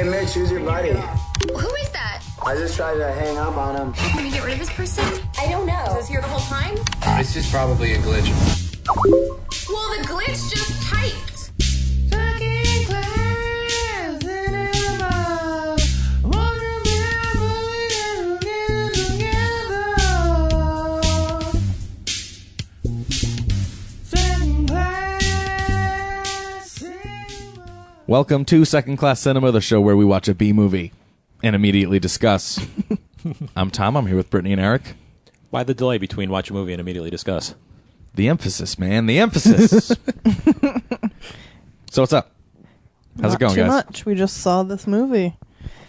Hey, Mitch, who's your buddy? Who is that? I just tried to hang up on him. Can we get rid of this person? I don't know. Was this here the whole time? This is probably a glitch. Well, the glitch just typed. Welcome to Second Class Cinema, the show where we watch a B movie and immediately discuss. I'm Tom. I'm here with Brittany and Eric. Why the delay between watch a movie and immediately discuss? The emphasis, man. The emphasis. So what's up? How's it going, guys? Not too much. We just saw this movie.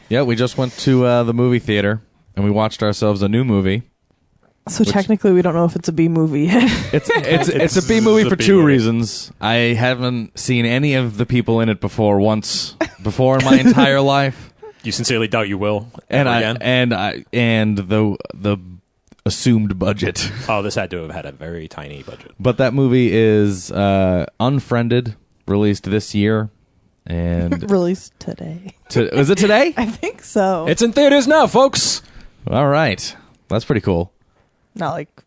Yeah, we just went to the movie theater and we watched ourselves a new movie. So technically, we don't know if it's a B movie yet. It's a B movie for two reasons. I haven't seen any of the people in it before in my entire life. You sincerely doubt you will. And the assumed budget. Oh, this had to have had a very tiny budget. But that movie is Unfriended, released this year, and Released today. Is it today? I think so. It's in theaters now, folks. All right, that's pretty cool. Not like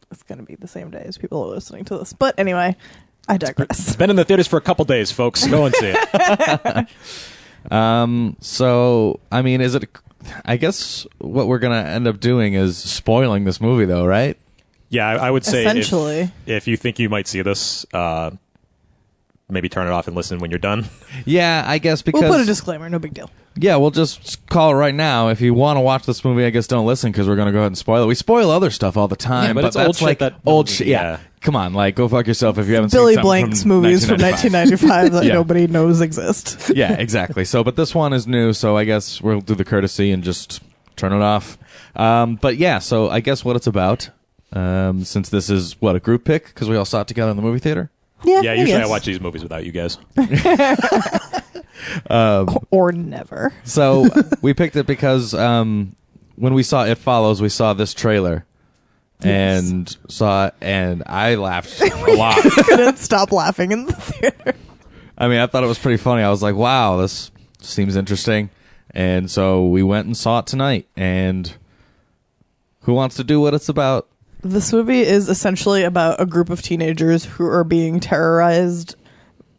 it's going to be the same day as people are listening to this. But anyway, I digress. It's been in the theaters for a couple days, folks. Go and see it. So, I mean, I guess what we're going to end up doing is spoiling this movie, though, right? Yeah, I would say essentially, if you think you might see this, maybe turn it off and listen when you're done. Yeah, I guess because... We'll put a disclaimer, no big deal. Yeah, we'll just call it right now. If you want to watch this movie, I guess don't listen because we're going to go ahead and spoil it. We spoil other stuff all the time. Yeah, but it's that's old shit like that... old shit. Yeah. Come on, like, go fuck yourself if you haven't Billy seen Blank's from movies from 1995 that Yeah. nobody knows exist. Yeah, exactly. So, but this one is new, so I guess we'll do the courtesy and just turn it off. But yeah, so I guess what it's about, since this is, a group pick? Because we all saw it together in the movie theater? Yeah, usually I watch these movies without you guys. Or never. So we picked it because when we saw It Follows, we saw this trailer. Yes. And I laughed a lot. Couldn't stop laughing in the theater. I mean, I thought it was pretty funny. I was like, wow, this seems interesting. And so we went and saw it tonight. And who wants to do what it's about? This movie is essentially about a group of teenagers who are being terrorized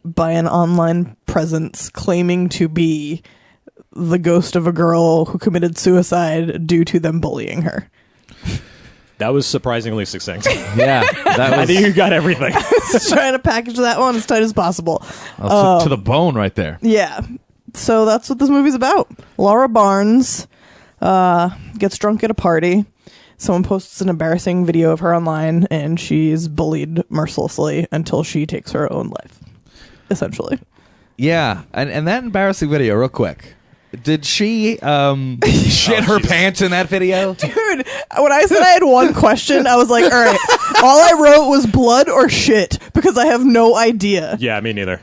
by an online presence claiming to be the ghost of a girl who committed suicide due to them bullying her. That was surprisingly succinct. Yeah. I think you got everything. Just trying to package that one as tight as possible. To the bone right there. Yeah. So that's what this movie's about. Laura Barnes gets drunk at a party. Someone posts an embarrassing video of her online, and she's bullied mercilessly until she takes her own life, essentially. Yeah, and that embarrassing video, real quick. Did she shit her pants in that video? Dude, when I said I had one question, I was like, all right, all I wrote was blood or shit, because I have no idea. Yeah, me neither.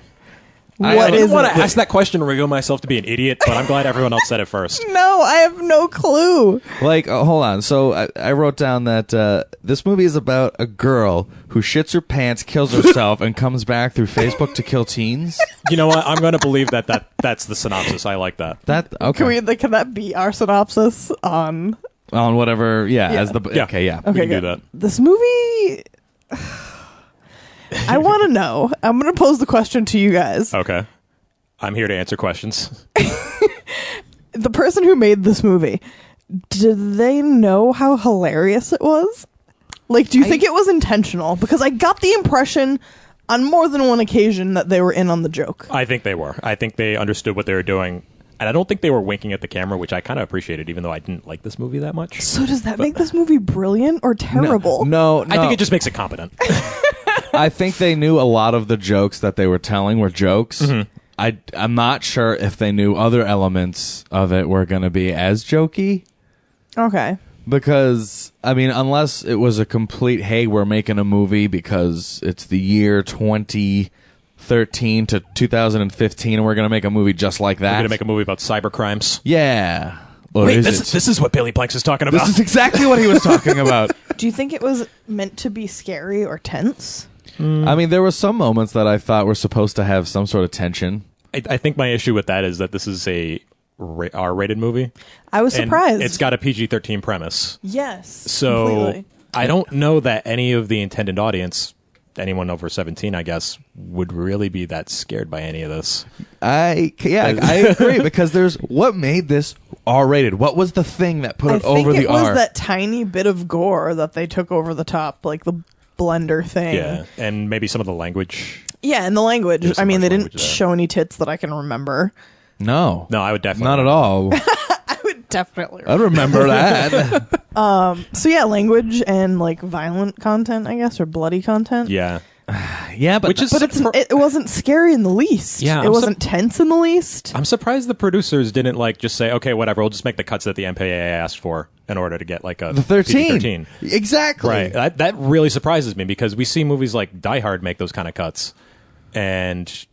I didn't want to ask that question and reveal myself to be an idiot, but I'm glad everyone else said it first. No, I have no clue. Like, hold on. So I wrote down that this movie is about a girl who shits her pants, kills herself, and comes back through Facebook to kill teens. You know what? I'm going to believe that's the synopsis. I like that. Okay. Can that be our synopsis on whatever? Yeah. Yeah. Okay, we can good. do that. This movie. I want to know. I'm going to pose the question to you guys. Okay. I'm here to answer questions. The person who made this movie, did they know how hilarious it was? Like, do you think it was intentional? Because I got the impression on more than one occasion that they were in on the joke. I think they were. I think they understood what they were doing. And I don't think they were winking at the camera, which I kind of appreciated, even though I didn't like this movie that much. So does that make this movie brilliant or terrible? No. I think it just makes it competent. I think they knew a lot of the jokes that they were telling were jokes. Mm-hmm. I'm not sure if they knew other elements of it were going to be as jokey. Okay. Because, I mean, unless it was a complete, hey, we're making a movie because it's the year 2013 to 2015 and we're going to make a movie just like that. We're going to make a movie about cyber crimes. Yeah. Or wait, this is what Billy Blanks is talking about. This is exactly what he was talking about. Do you think it was meant to be scary or tense? I mean, there were some moments that I thought were supposed to have some sort of tension. I think my issue with that is that this is a R-rated movie. I was And surprised. it's got a PG-13 premise. Yes. So completely. I don't know that any of the intended audience, anyone over 17, I guess, would really be that scared by any of this. I agree because there's what made this R-rated. What was the thing that put it over the I think it was R? that tiny bit of gore that they took over the top, like the blender thing. Yeah, and maybe some of the language. Yeah, and the language. There's so I mean, much they didn't language there. show any tits that I can remember. No, No, I would definitely not at all. I would definitely. I remember that. So yeah, language and like violent content, I guess, or bloody content. Yeah. Yeah, but Which is But it wasn't scary in the least. Yeah, it I'm wasn't tense in the least. I'm surprised the producers didn't like just say, okay, whatever, we'll just make the cuts that the MPAA asked for in order to get like a the 13. PG-13. Exactly. Right. That really surprises me because we see movies like Die Hard make those kind of cuts. And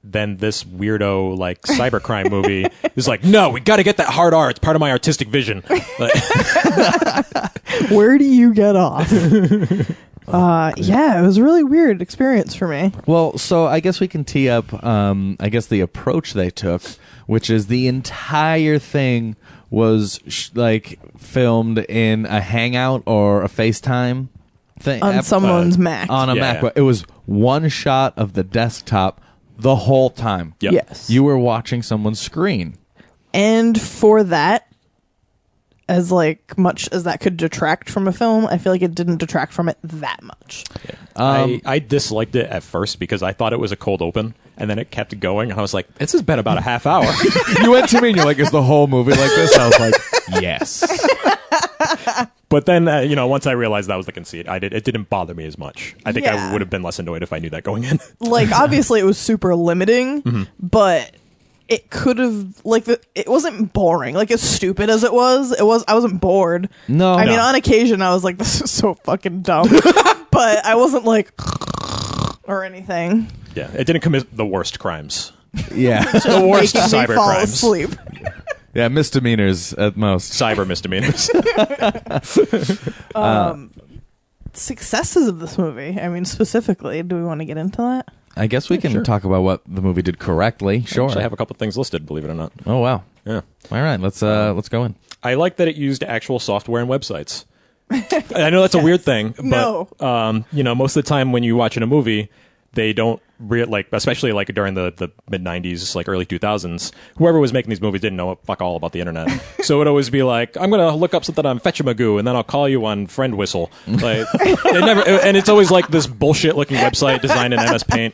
then this weirdo like cybercrime movie is like, no, we got to get that hard R. It's part of my artistic vision. Like, Where do you get off? Yeah, it was a really weird experience for me. Well, so I guess we can tee up, I guess, the approach they took, which is the entire thing was like filmed in a Hangout or a FaceTime thing On someone's Mac. On a Yeah. Mac, but it was one shot of the desktop the whole time. Yep. Yes. You were watching someone's screen. And for that, as like much as that could detract from a film, I feel like it didn't detract from it that much. I disliked it at first because I thought it was a cold open, and then it kept going, and I was like, this has been about a half hour. You went to me and you're like, is the whole movie like this? I was like, yes. But then, once I realized that was the conceit, it didn't bother me as much. I think Yeah. I would have been less annoyed if I knew that going in. Like, obviously, it was super limiting, Mm-hmm. but it could have it wasn't boring. Like, as stupid as it was, I wasn't bored. No. I No. mean, on occasion, I was like, this is so fucking dumb, but I wasn't like or anything. Yeah, it didn't commit the worst crimes. Yeah. The worst Making me cyber fall crimes. asleep. Yeah, misdemeanors at most. Cyber misdemeanors. Successes of this movie. I mean, specifically, do we want to get into that? I guess we can talk about what the movie did correctly. Sure. Actually, I have a couple things listed, believe it or not. Oh wow. Yeah. All right, let's go in. I like that it used actual software and websites. I know that's a weird thing, but No. most of the time when you watch in a movie, they don't especially like during the mid 90s, like early 2000s, whoever was making these movies didn't know fuck all about the internet. So it would always be like, I'm going to look up something on Fetchamagoo and then I'll call you on FriendWhistle. Like, and it's always like this bullshit looking website designed in MS Paint.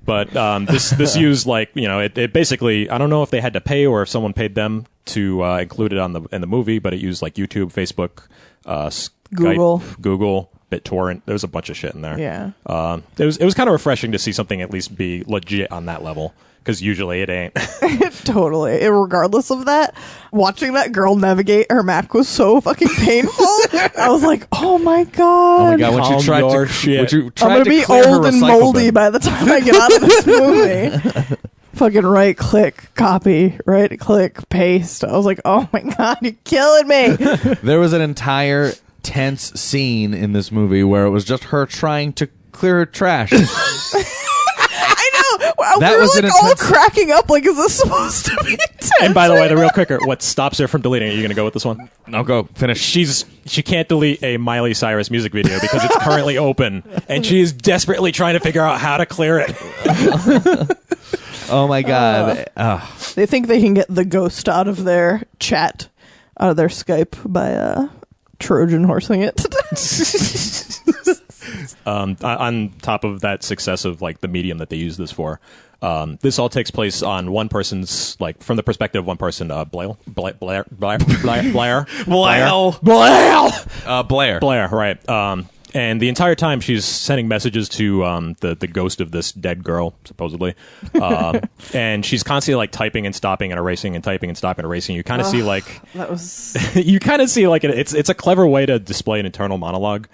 But this used it basically, I don't know if they had to pay or if someone paid them to include it in the movie, but it used like YouTube, Facebook, Skype, Google, BitTorrent. There was a bunch of shit in there. Yeah. It was kind of refreshing to see something at least be legit on that level, because usually it ain't. Totally. And regardless of that, watching that girl navigate her map was so fucking painful. I was like, oh my god. Oh my god, when Calm you tried your to shit. when you I'm tried gonna to be clear her old and recycle moldy bin. by the time I get out of this movie. Fucking right click, copy, right click, paste. I was like, oh my god, you're killing me. There was an entire tense scene in this movie where it was just her trying to clear her trash. I know. Well, That we were was like an all intense- cracking up. Like, is this supposed to be intense? And by the way, the real quicker, what stops her from deleting it? Are you going to go with this one? I'll go finish. She can't delete a Miley Cyrus music video because it's currently open, and she is desperately trying to figure out how to clear it. Oh my god. They think they can get the ghost out of their chat, out of their Skype by Trojan horsing it. On top of that success of like the medium that they use this for, this all takes place on one person's, like, from the perspective of one person, Blair, right? And the entire time she's sending messages to the ghost of this dead girl, supposedly, and she's constantly like typing and stopping and erasing and typing and stopping and erasing. You kind of see like That was you kind of see like it's a clever way to display an internal monologue.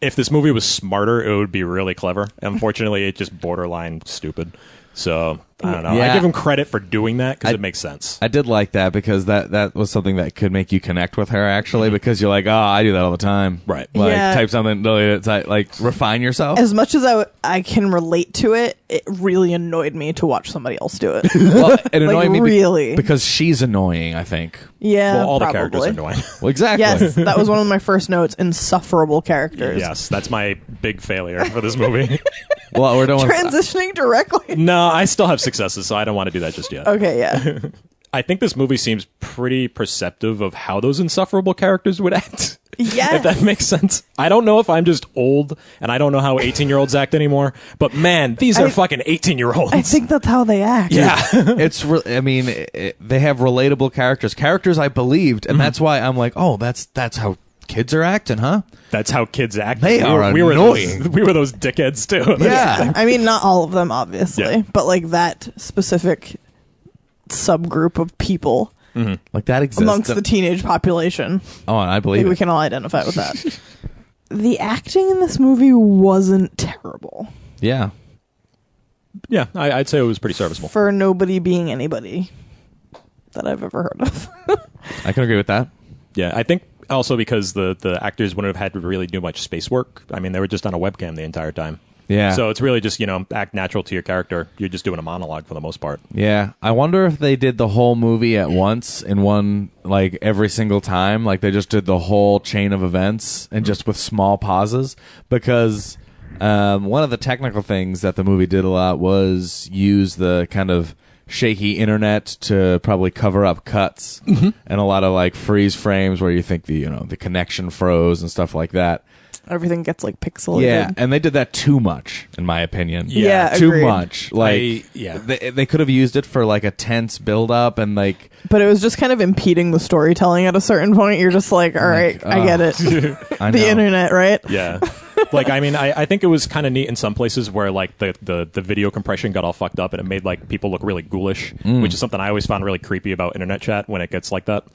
If this movie was smarter, it would be really clever. Unfortunately, it's just borderline stupid. So I don't know. Yeah. I give him credit for doing that because I- it makes sense. I did like that because that was something that could make you connect with her actually because you're like, oh, I do that all the time. Right. Like Yeah. type something, like refine yourself. As much as I can relate to it, it really annoyed me to watch somebody else do it. Well, it annoyed me really. because she's annoying, I think. Yeah, Well, all probably. the characters are annoying. Well, exactly. Yes, that was one of my first notes. Insufferable characters. Yes, that's my big failure for this movie. Well, we're doing Transitioning directly. No, I still have successes, so I don't want to do that just yet. Okay, yeah. I think this movie seems pretty perceptive of how those insufferable characters would act. Yes. If that makes sense. I don't know if I'm just old and I don't know how 18-year-olds act anymore, but man, these are fucking 18-year-olds. I think that's how they act. yeah. they have relatable characters I believed, and that's why I'm like, oh, that's how kids are acting, huh? That's how kids act. They are we were annoying. we were those dickheads too. Yeah. I mean, not all of them, obviously, Yeah. but like that specific subgroup of people Like that exists amongst the teenage population. Oh, and I I believe think we it. can all identify with that. The acting in this movie wasn't terrible Yeah. Yeah, I'd say it was pretty serviceable. for nobody being anybody that I've ever heard of. I can agree with that. Yeah, I think also because the actors wouldn't have had to really do much space work. I mean, they were just on a webcam the entire time. Yeah. So it's really just, act natural to your character. You're just doing a monologue for the most part. Yeah, I wonder if they did the whole movie at once in one, like every single time, like they just did the whole chain of events and just with small pauses. Because one of the technical things that the movie did a lot was use the kind of shaky internet to probably cover up cuts and a lot of like freeze frames where you think the connection froze and stuff like that. Everything gets like pixelated. Yeah, and they did that too much, in my opinion. Yeah, too agreed. much. Like, they could have used it for like a tense build up and like. But it was just kind of impeding the storytelling at a certain point. You're just like, all right, I get it. I know. The internet, right? Yeah. Like, I mean, I think it was kind of neat in some places where, like, the video compression got all fucked up and it made, like, people look really ghoulish, which is something I always found really creepy about internet chat when it gets like that.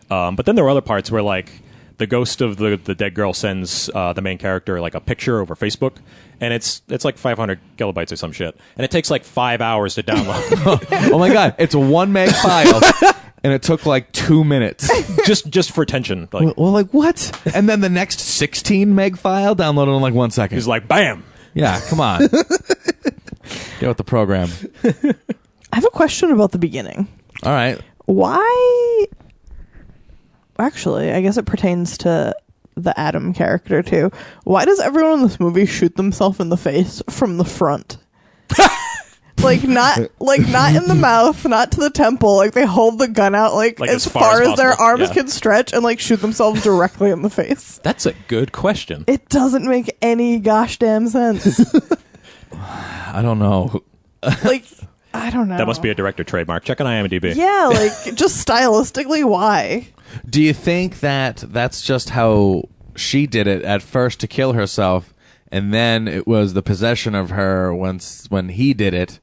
But then there were other parts where, like, the ghost of the dead girl sends the main character, like, a picture over Facebook, and it's like 500 kilobytes or some shit. And it takes, like, 5 hours to download. Oh my god, it's a 1 meg file, and it took like 2 minutes. just for tension. Like, Well, like what? And then the next 16 meg file downloaded in like 1 second. he's like, bam! Yeah, come on. Get with the program. I have a question about the beginning. All right. Why? Actually, I guess it pertains to the Adam character too. Why does everyone in this movie shoot themselves in the face from the front? not in the mouth, not to the temple. Like they hold the gun out like as far as their possible. arms Yeah. can stretch and like shoot themselves directly in the face. That's a good question. It doesn't make any gosh damn sense. I don't know. Like I don't know. That must be a director trademark. Check on IMDb. Yeah, like just stylistically, why? Do you think that that's just how she did it at first to kill herself, and then it was the possession of her when he did it?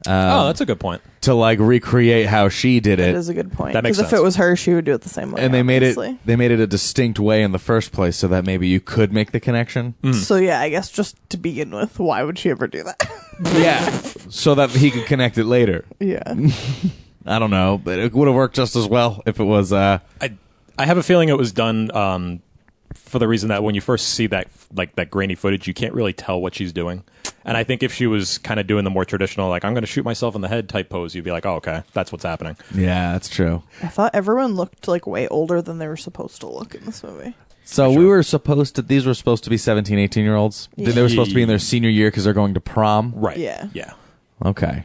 Oh, that's a good point. To like recreate how she did That it, is a good point. That makes Because if sense. it was her, she would do it the same way. and they made obviously. it a distinct way in the first place, so that maybe you could make the connection. So yeah, I guess just to begin with, why would she ever do that? Yeah, so that he could connect it later. Yeah. I don't know, but it would have worked just as well if it was. I have a feeling it was done for the reason that when you first see that grainy footage, you can't really tell what she's doing. And I think if she was kind of doing the more traditional, like I'm going to shoot myself in the head type pose, you'd be like, oh, okay, that's what's happening. Yeah, that's true. I thought everyone looked like way older than they were supposed to look in this movie. So these were supposed to be 17, 18-year-olds. They were supposed to be in their senior year because they're going to prom. Right. Yeah. Yeah. Okay.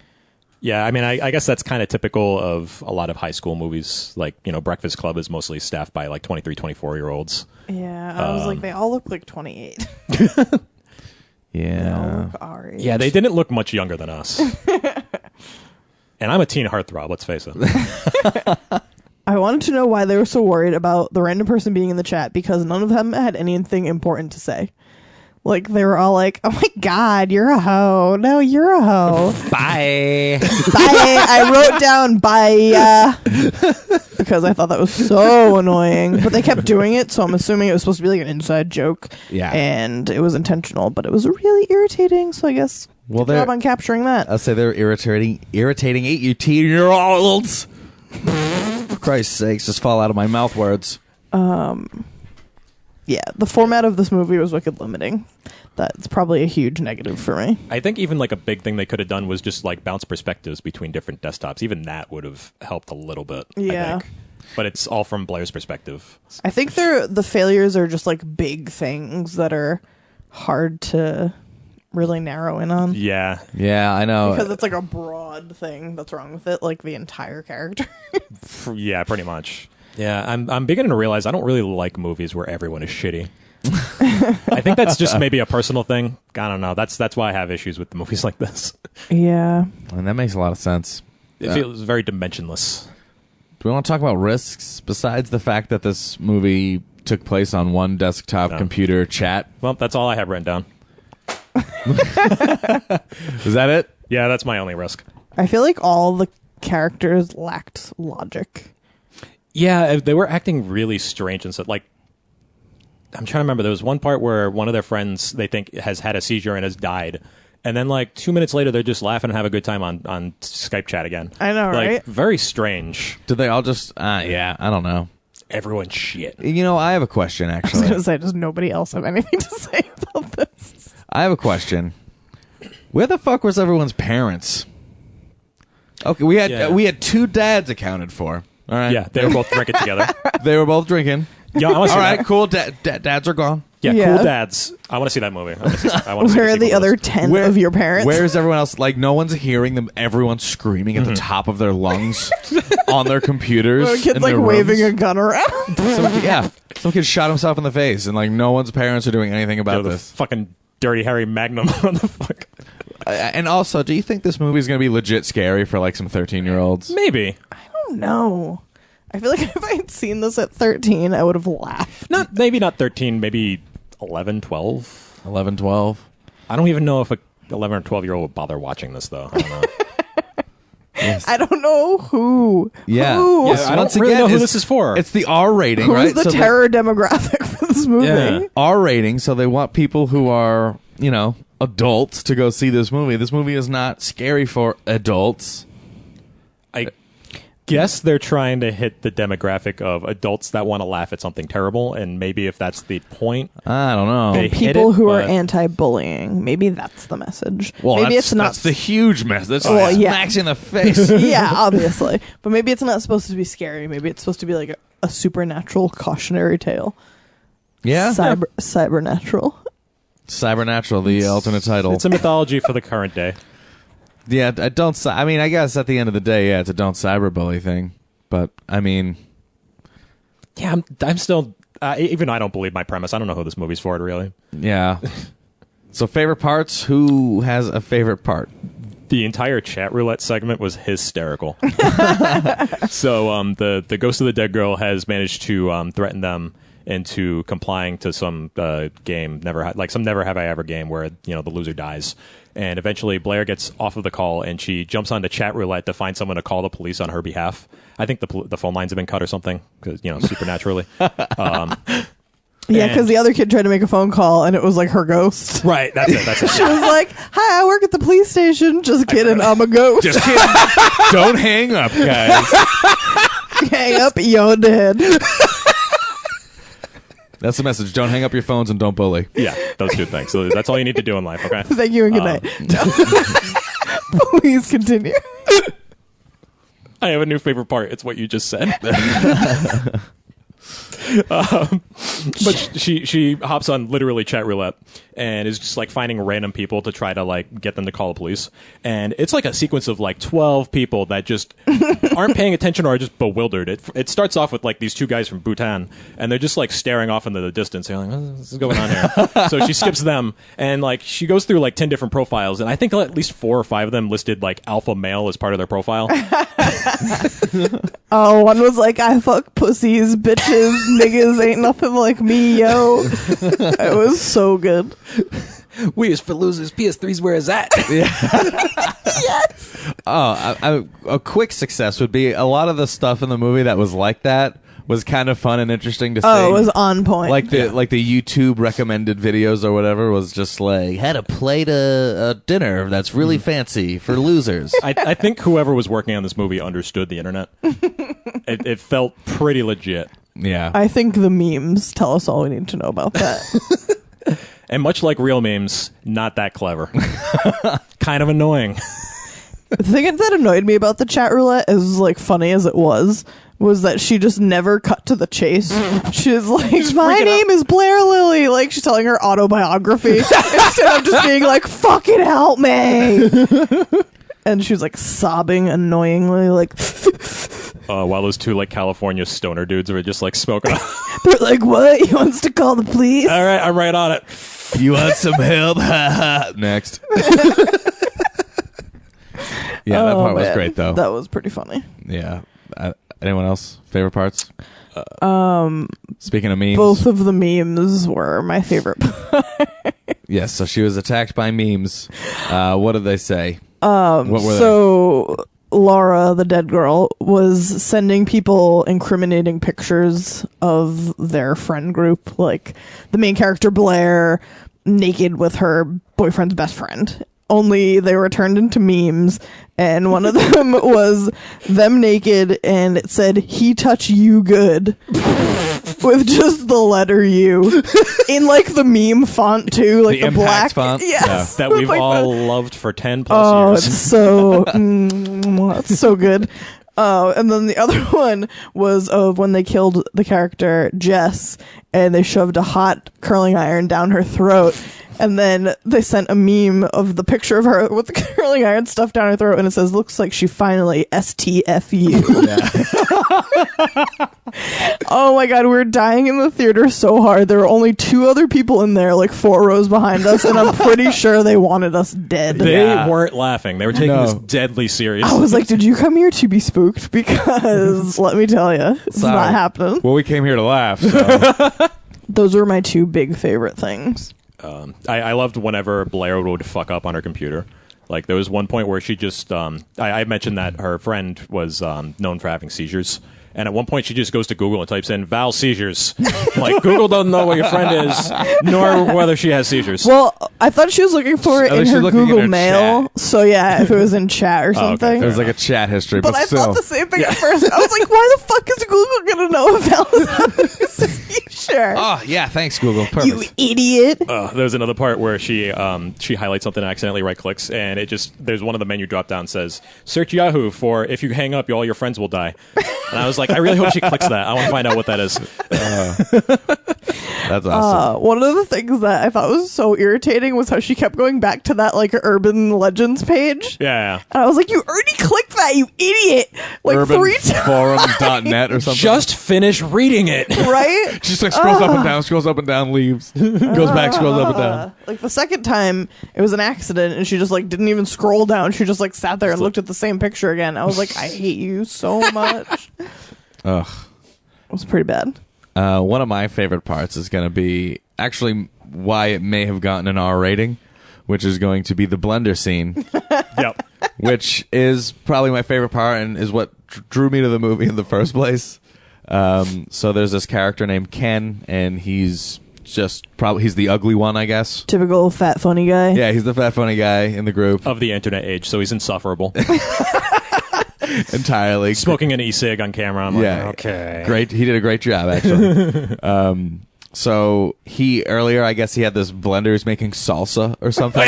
Yeah, I mean, I guess that's kind of typical of a lot of high school movies. Like, Breakfast Club is mostly staffed by like 23, 24-year-olds. Yeah, I was like, they all look like 28. Yeah. They all look our age. Yeah, they didn't look much younger than us. And I'm a teen heartthrob, let's face it. I wanted to know why they were so worried about the random person being in the chat because none of them had anything important to say. Like, they were all like, oh my God, you're a hoe. No, you're a hoe. Bye. Bye. I wrote down bye because I thought that was so annoying. But they kept doing it, so I'm assuming it was supposed to be like an inside joke. Yeah. And it was intentional, but it was really irritating, so I guess Well, good job on capturing that. I'll say they're irritating 18-year-olds. For Christ's sakes, just fall out of my mouth words. Yeah, the format of this movie was wicked limiting. That's probably a huge negative for me. I think even like a big thing they could have done was just like bounce perspectives between different desktops. Even that would have helped a little bit. Yeah. I think. But it's all from Blair's perspective. I think the failures are just like big things that are hard to really narrow in on. Yeah. Yeah, I know. Because it's like a broad thing that's wrong with it, like the entire character. Yeah, pretty much. Yeah, I'm beginning to realize I don't really like movies where everyone is shitty. I think that's just maybe a personal thing. I don't know. That's why I have issues with the movies like this. Yeah. And that makes a lot of sense. It feels very dimensionless. Do we want to talk about risks besides the fact that this movie took place on one desktop computer chat? Well, that's all I have written down. Is that it? Yeah, that's my only risk. I feel like all the characters lacked logic. Yeah, they were acting really strange and so like I'm trying to remember. There was one part where one of their friends they think has had a seizure and has died, and then like 2 minutes later they're just laughing and have a good time on Skype chat again. I know, like, right? Very strange. Did they all just? Yeah, I don't know. Everyone's shit. You know, I have a question I was actually. going to say, does nobody else have anything to say about this? I have a question. Where the fuck was everyone's parents? Okay, we had two dads accounted for. All right. Yeah, they were both drinking together. They were both drinking. Yeah, I want to see All right, that. cool. Dads are gone. Yeah, Yeah. cool dads. I want to see that movie. I wanna see Where are the sequel to other this. 10 of your parents? Where is everyone else? Like, no one's hearing them. Everyone's screaming at the top of their lungs on their computers. Where a kid's in like their waving rooms. a gun around. Some kid shot himself in the face, and like no one's parents are doing anything about The this. fucking Dirty Harry Magnum on the fuck. And also, do you think this movie is going to be legit scary for like some 13-year-olds? Maybe. I don't know. I feel like if I had seen this at 13, I would have laughed. Maybe not 13, maybe 11, 12. 11, 12. I don't even know if a 11 or 12-year-old would bother watching this, though. I don't know. Yes. I don't know who. Yeah. Who? Yes, I don't once really again, know who it's- this is for. It's the R rating, Who's right? the So terror demographic for this movie? Yeah. R rating, so they want people who are, you know, adults to go see this movie. This movie is not scary for adults. I guess they're trying to hit the demographic of adults that want to laugh at something terrible, and maybe if that's the point, I don't know. They hit People it, who are but- anti-bullying. Maybe that's the message. Well, maybe that's, it's not. that's the huge mess. That's Well, yeah. smacks you in the face. Yeah, obviously. But maybe it's not supposed to be scary. Maybe it's supposed to be like a supernatural cautionary tale. Yeah? Cybernatural. Cybernatural, the alternate title. it's a mythology for the current day. Yeah, I mean, I guess at the end of the day, yeah, it's a don't cyberbully thing. But, I mean... Yeah, I'm still... even I don't believe my premise. I don't know who this movie's for, really. Yeah. So, favorite parts? Who has a favorite part? The entire chat roulette segment was hysterical. So the Ghost of the Dead Girl has managed to threaten them into complying to some game, some Never Have I Ever game where the loser dies. And eventually Blair gets off of the call and she jumps onto chat roulette to find someone to call the police on her behalf. I think the phone lines have been cut or something, because supernaturally. Yeah, because the other kid tried to make a phone call and it was like her ghost. Right, that's it. She was like, "Hi, I work at the police station." Just kidding, I'm a ghost. Just kidding. Don't hang up, guys. Hang up, you're dead. That's the message. Don't hang up your phones and don't bully. Yeah, those two things. So that's all you need to do in life, okay? Thank you and good night. Please continue. I have a new favorite part. It's what you just said. But she hops on literally chat roulette and is just like finding random people to try to like get them to call the police. And it's like a sequence of like 12 people that just aren't paying attention or are just bewildered. It starts off with like these two guys from Bhutan and they're just like staring off into the distance. They're like, "What's going on here?" So she skips them and like she goes through like 10 different profiles and I think at least 4 or 5 of them listed like alpha male as part of their profile. Oh, one was like, "I fuck pussies, bitches, niggas, ain't nothing like like me, yo. It was so good. We is for losers. PS3's where it's at. Yes. A quick success would be a lot of the stuff in the movie that was like that was kind of fun and interesting to see. Oh, it was on point. Like the YouTube recommended videos or whatever was just like how to plate a dinner that's really fancy for losers. I think whoever was working on this movie understood the internet. It felt pretty legit. Yeah. I think the memes tell us all we need to know about that. And much like real memes, not that clever. Kind of annoying. The thing that annoyed me about the chat roulette, as like funny as it was that she just never cut to the chase. She's like, my name is Blair Lilly. Like, she's telling her autobiography instead of just being like, fucking help me. And she was like sobbing annoyingly, like, while those two like California stoner dudes were just like smoking. they're like, what? He wants to call the police? All right, I'm right on it. You want some help? Next. Yeah, that part was man. great though. That was pretty funny. Yeah. Anyone else? Favorite parts? Speaking of memes. Both of the memes were my favorite. Yes, so she was attacked by memes. What did they say? What were So Laura, the dead girl, was sending people incriminating pictures of their friend group, like the main character Blair naked with her boyfriend's best friend. Only they were turned into memes, and one of them was them naked, and it said, "He touch you good," with just the letter U in like the meme font too, like the black font. Yes, That we've like all that. loved for 10+ Oh, years. it's so it's so good. And then the other one was of when they killed the character Jess, and they shoved a hot curling iron down her throat. And then they sent a meme of the picture of her with the curling iron stuffed down her throat, and it says, "Looks like she finally STFU." Oh my god, we were dying in the theater so hard. There were only 2 other people in there, like 4 rows behind us, and I'm pretty sure they wanted us dead. They Yeah. weren't laughing. They were taking No. this deadly serious. I was like, "Did you come here to be spooked?" Because let me tell you, it's Sorry. not happening. Well, we came here to laugh. So. Those were my 2 big favorite things. I loved whenever Blair would fuck up on her computer. Like, there was one point where she just... I mentioned that her friend was known for having seizures. And at one point, she just goes to Google and types in Val seizures. Like, Google doesn't know what your friend is, nor whether she has seizures. Well, I thought she was looking for it I in think she's her looking in Google her Mail. chat. So yeah, if it was in chat or something. It was like a chat history, But but I still. thought the same thing at first. I was like, why the fuck is Google gonna know if Val is having a seizure? Oh, yeah, thanks, Google. Perfect. You idiot. There's another part where she highlights something and accidentally right clicks, and it just there's one of the menu drop down says search Yahoo for if you hang up, all your friends will die. And I was like, I really hope she clicks that. I want to find out what that is. That's awesome. One of the things that I thought was so irritating was how she kept going back to that like urban legends page. Yeah. And I was like, you already clicked that, you idiot. Like 3 times. Urbanforum.net or something. Just finish reading it. Right? She just like scrolls up and down, leaves. Goes back, scrolls up and down. Like the second time, it was an accident, and she just like didn't even scroll down. She just like sat there and looked at the same picture again. I was like, I hate you so much. Ugh. It was pretty bad. One of my favorite parts is going to be actually why it may have gotten an R rating, which is going to be the blender scene, Yep. which is probably my favorite part and is what drew me to the movie in the first place. So there's this character named Ken, and he's he's the ugly one, I guess. Typical fat funny guy. Yeah, he's the fat funny guy in the group Of the internet age, so he's insufferable. entirely. Smoking an e-cig on camera. I'm Yeah. like, okay. Great. He did a great job, actually. So I guess he had this blender. He was making salsa or something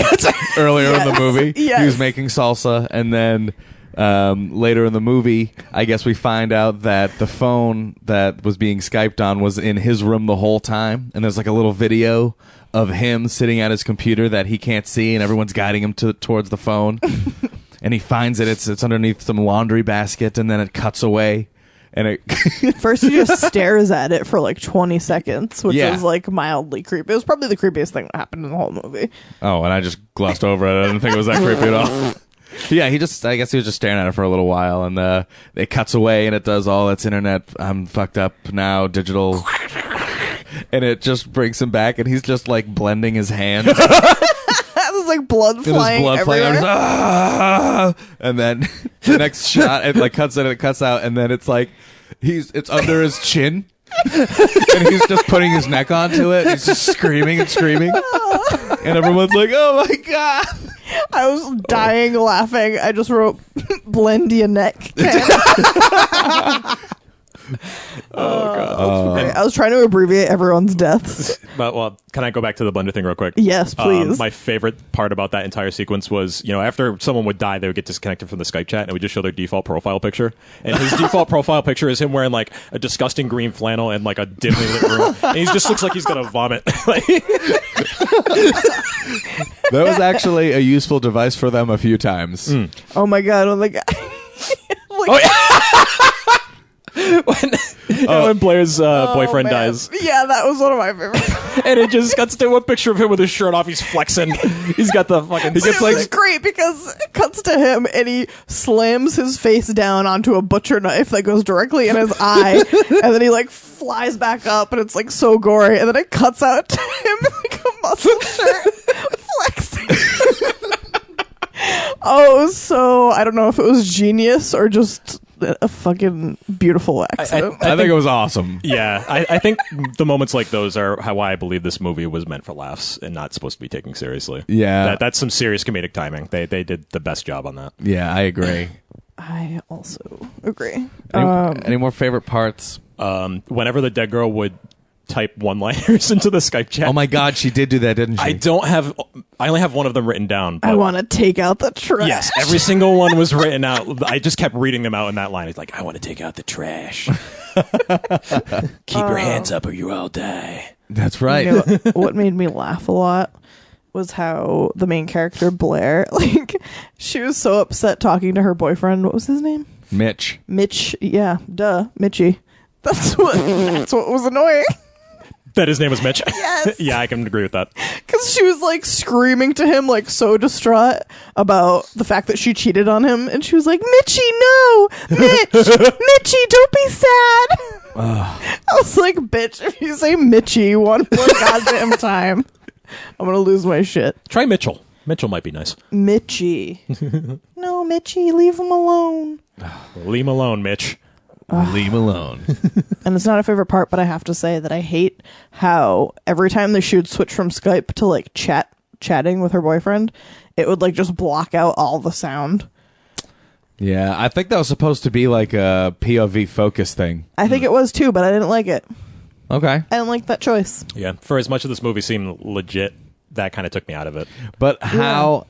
earlier in the movie. Yes. He was making salsa, and then later in the movie, I guess we find out that the phone that was being Skyped on was in his room the whole time, and there's like a little video of him sitting at his computer that he can't see, and everyone's guiding him towards the phone. And he finds it. It's underneath some laundry basket, and then it cuts away. And it First, he just stares at it for like 20 seconds, which Yeah. is like mildly creepy. It was probably the creepiest thing that happened in the whole movie. oh, and I just glossed over it. I didn't think it was that creepy at all. Yeah, I guess he was just staring at it for a little while, and it cuts away, and it does all its internet. I'm fucked up now, digital. and it just brings him back, and he's just like blending his hands. There's like blood flying everywhere. "Ah!" And then the next shot, it like cuts in and it cuts out, and then it's like it's under his chin. And he's just putting his neck onto it. He's just screaming and screaming. And everyone's like, "Oh my god." I was dying laughing. I just wrote blend your neck. Oh god. I was trying to abbreviate everyone's deaths. But well, can I go back to the blender thing real quick? Yes, please. My favorite part about that entire sequence was, after someone would die, they would get disconnected from the Skype chat, and it would just show their default profile picture. And his default profile picture is him wearing like a disgusting green flannel and like a dimly lit room, and he just looks like he's gonna vomit. That was actually a useful device for them a few times. Oh my god! Oh my god! When Blair's boyfriend man. dies, Yeah, that was one of my favorites. and it just cuts to one picture of him with his shirt off. He's flexing. He's got the fucking. It was great because it cuts to him and he slams his face down onto a butcher knife that goes directly in his eye, and then he like flies back up, and it's like so gory, and then it cuts out to him in like a muscle shirt flexing. Oh, it was so I don't know if it was genius or just a fucking beautiful accident. I think it was awesome. Yeah, I think the moments like those are why I believe this movie was meant for laughs and not supposed to be taken seriously. Yeah. That's some serious comedic timing. They did the best job on that. Yeah, I agree. I also agree. Any more favorite parts? Whenever the dead girl would type one-liners into the Skype chat. Oh my god, she did do that, didn't she? I only have one of them written down. But I want to take out the trash. yes, every single one was written out. I just kept reading them out in that line. It's like, I want to take out the trash. Keep your hands up or you all die. That's right. You know, what made me laugh a lot was how the main character Blair, like, she was so upset talking to her boyfriend. What was his name? Mitch. Yeah, duh, Mitchie. That's what was annoying. That his name was Mitch? Yes. Yeah, I can agree with that. Because she was like screaming to him, like so distraught about the fact that she cheated on him, and she was like, "Mitchie, no, Mitch, Mitchie, don't be sad." I was like, "Bitch, if you say Mitchie one more goddamn time, I'm gonna lose my shit." Try Mitchell. Mitchell might be nice. Mitchie, no, Mitchie, leave him alone. Leave him alone, Mitch. Leave him alone. And it's not a favorite part, but I have to say that I hate how every time she would switch from Skype to like chatting with her boyfriend, it would like just block out all the sound. Yeah, I think that was supposed to be like a POV focus thing. I think it was too, but I didn't like it. Okay. I didn't like that choice. Yeah, for as much of this movie seemed legit, that kind of took me out of it. But how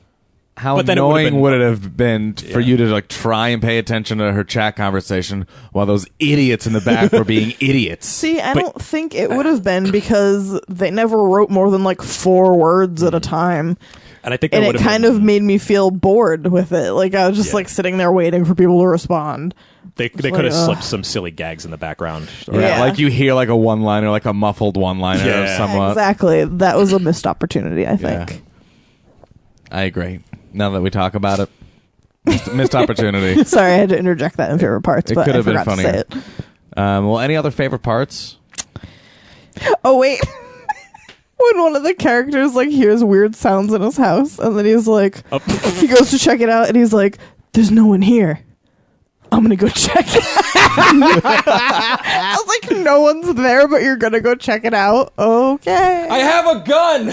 But then annoying would it have been for you to like try and pay attention to her chat conversation while those idiots in the back were being idiots? See, I don't think it would have been because they never wrote more than like 4 words at a time. And I think it kind of made me feel bored with it. Like I was just like sitting there waiting for people to respond. They could have slipped some silly gags in the background. Yeah, like you hear like a one-liner, like a muffled one-liner Yeah. somewhat. Exactly. That was a missed opportunity, I think. Yeah. I agree. Now that we talk about it, missed opportunity. Sorry, I had to interject that in favorite parts, It but could I have been forgot to funnier. say it. Well, any other favorite parts? Oh, wait. When one of the characters like hears weird sounds in his house, and then he's like, he goes to check it out, and he's like, "There's no one here. I'm gonna go check it out." I was like, "No one's there, but you're gonna go check it out." Okay. I have a gun!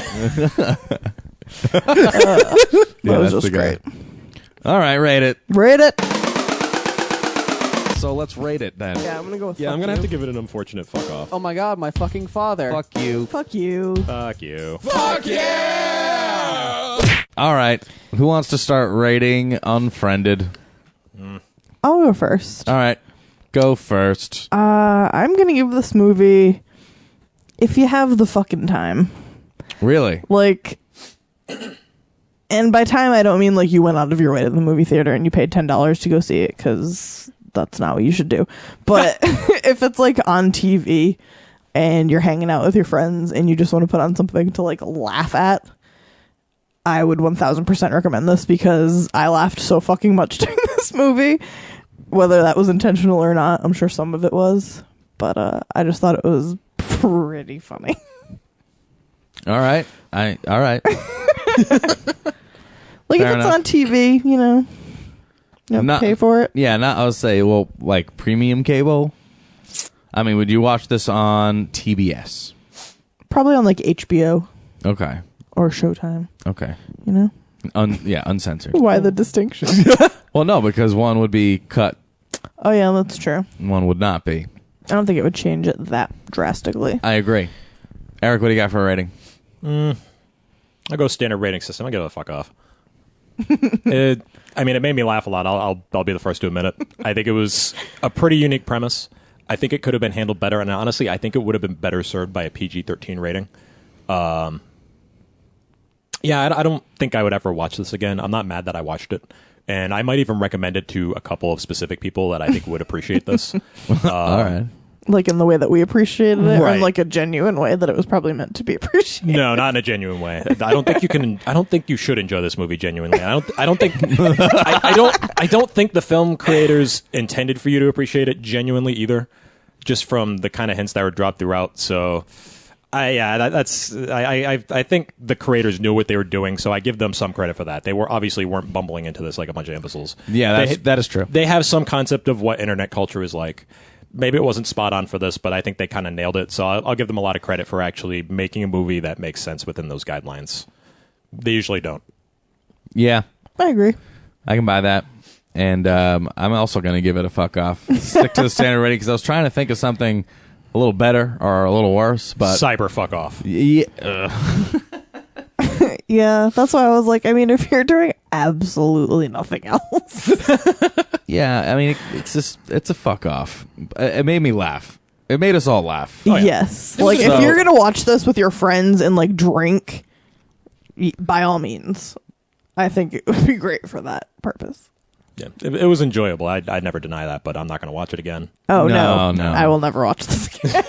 That was just great. All right, rate it. Rate it. So let's rate it then. Yeah, I'm gonna go with Yeah, fuck I'm gonna you. have to give it an unfortunate fuck off. Oh my god, my fucking father. Fuck you. Fuck you. Fuck you. All right. Who wants to start rating Unfriended? I'll go first. All right. Go first. I'm gonna give this movie, if you have the fucking time. Really? Like, and by time I don't mean like you went out of your way to the movie theater and you paid $10 to go see it, because that's not what you should do. But if it's like on TV and you're hanging out with your friends and you just want to put on something to like laugh at, I would 1000% recommend this, because I laughed so fucking much during this movie. Whether that was intentional or not, I'm sure some of it was, but I just thought it was pretty funny. All right. All right. Like, Fair if it's enough. on TV, you know, you have Not- to pay for it. Yeah, I would say, well, like premium cable. I mean, would you watch this on TBS? Probably on like HBO Okay. or Showtime. Okay. You know, Uncensored. why the distinction? Well, no, because one would be cut, Oh yeah, that's true. and one would not be. I don't think it would change it that drastically. I agree. Eric, what do you got for a rating? I go standard rating system. I give it a fuck off. It made me laugh a lot. I'll be the first to admit it. I think it was a pretty unique premise. I think it could have been handled better, and honestly, I think it would have been better served by a PG-13 rating. I don't think I would ever watch this again. I'm not mad that I watched it, and I might even recommend it to a couple of specific people that I think would appreciate this. All right. Like in the way that we appreciated it, or Right. in like a genuine way that it was probably meant to be appreciated. No, not in a genuine way. I don't think you can. I don't think you should enjoy this movie genuinely. I don't think. I don't think the film creators intended for you to appreciate it genuinely either. Just from the kind of hints that were dropped throughout. So, I think the creators knew what they were doing. So I give them some credit for that. They weren't bumbling into this like a bunch of imbeciles. Yeah, that is true. They have some concept of what internet culture is like. Maybe it wasn't spot on for this, but I think they kind of nailed it. So I'll give them a lot of credit for actually making a movie that makes sense within those guidelines. They usually don't. Yeah, I agree. I can buy that. And I'm also going to give it a fuck off. Stick to the standard rating because I was trying to think of something a little better or a little worse, but Cyber fuck off. yeah, Yeah, that's why I was like, I mean, if you're doing absolutely nothing else. yeah. I mean, it's a fuck off. It made me laugh. It made us all laugh. Oh, yeah. Yes. Like, So- if you're going to watch this with your friends and, like, drink, by all means, I think it would be great for that purpose. Yeah, it was enjoyable. I'd never deny that, but I'm not going to watch it again. Oh, No, no. no. I will never watch this again.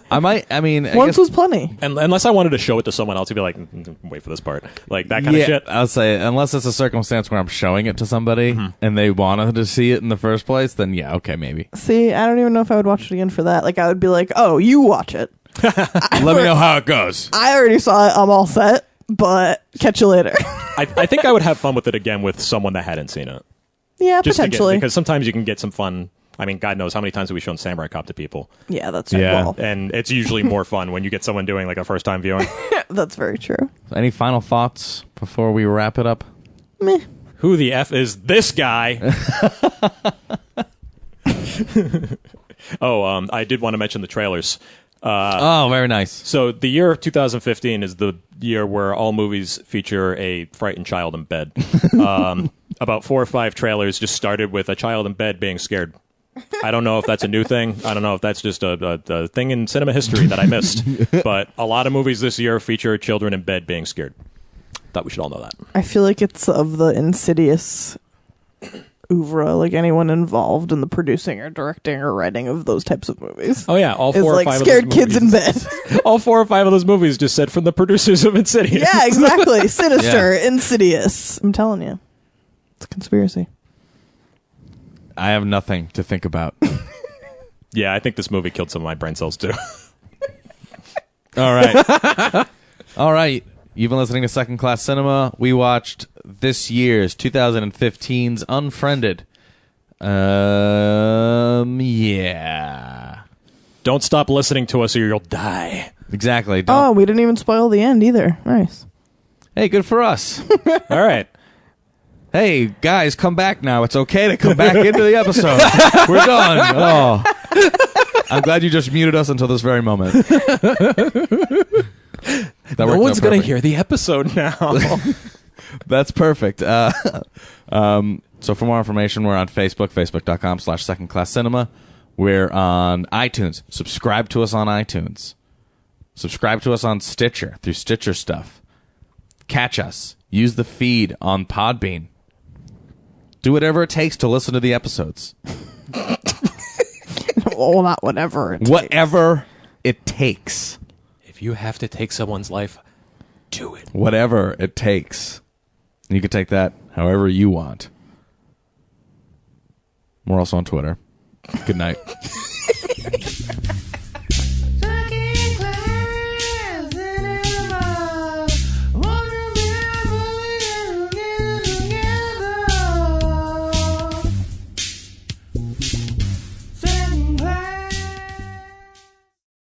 I might. I mean, I Once guess, was plenty. And unless I wanted to show it to someone else, he'd be like, wait for this part. Like, that kind of shit. I'll say unless it's a circumstance where I'm showing it to somebody and they wanted to see it in the first place, then yeah, okay, maybe. See, I don't even know if I would watch it again for that. Like, I would be like, oh, you watch it. Let me know how it goes. I already saw it. I'm all set, but catch you later. I think I would have fun with it again with someone that hadn't seen it. Yeah, Just potentially. because sometimes you can get some fun. I mean, God knows how many times have we shown Samurai Cop to people. Yeah, that's Yeah. well, And it's usually more fun when you get someone doing like a first time viewing. that's very true. Any final thoughts before we wrap it up? Meh. Who the F is this guy? I did want to mention the trailers. Oh, very nice. So the year 2015 is the year where all movies feature a frightened child in bed. About 4 or 5 trailers just started with a child in bed being scared. I don't know if that's a new thing. I don't know if that's just a thing in cinema history that I missed. But a lot of movies this year feature children in bed being scared. Thought we should all know that. I feel like it's of the Insidious oeuvre, like anyone involved in the producing or directing or writing of those types of movies. Oh yeah, all It's 4 or like 5 scared of those kids in movies. bed. All 4 or 5 of those movies just said from the producers of Insidious. Yeah, exactly. Sinister, Insidious. I'm telling you. It's a conspiracy. I have nothing to think about. Yeah, I think this movie killed some of my brain cells too. All right. All right. You've been listening to Second Class Cinema. We watched this year's 2015's Unfriended. Yeah. Don't stop listening to us or you'll die. Exactly. Oh, Don't. we didn't even spoil the end either. Nice. Hey, good for us. All right. Hey, guys, come back now. It's okay to come back into the episode. We're done. Oh. I'm glad you just muted us until this very moment. No one's going to hear the episode now. That's perfect. So for more information, we're on Facebook, facebook.com/secondclasscinema. We're on iTunes. Subscribe to us on iTunes. Subscribe to us on Stitcher through Stitcher stuff. Catch us. Use the feed on Podbean. Do whatever it takes to listen to the episodes. Well, not whatever. Whatever it takes. If you have to take someone's life, do it. Whatever it takes. You can take that however you want. We're also on Twitter. Good night.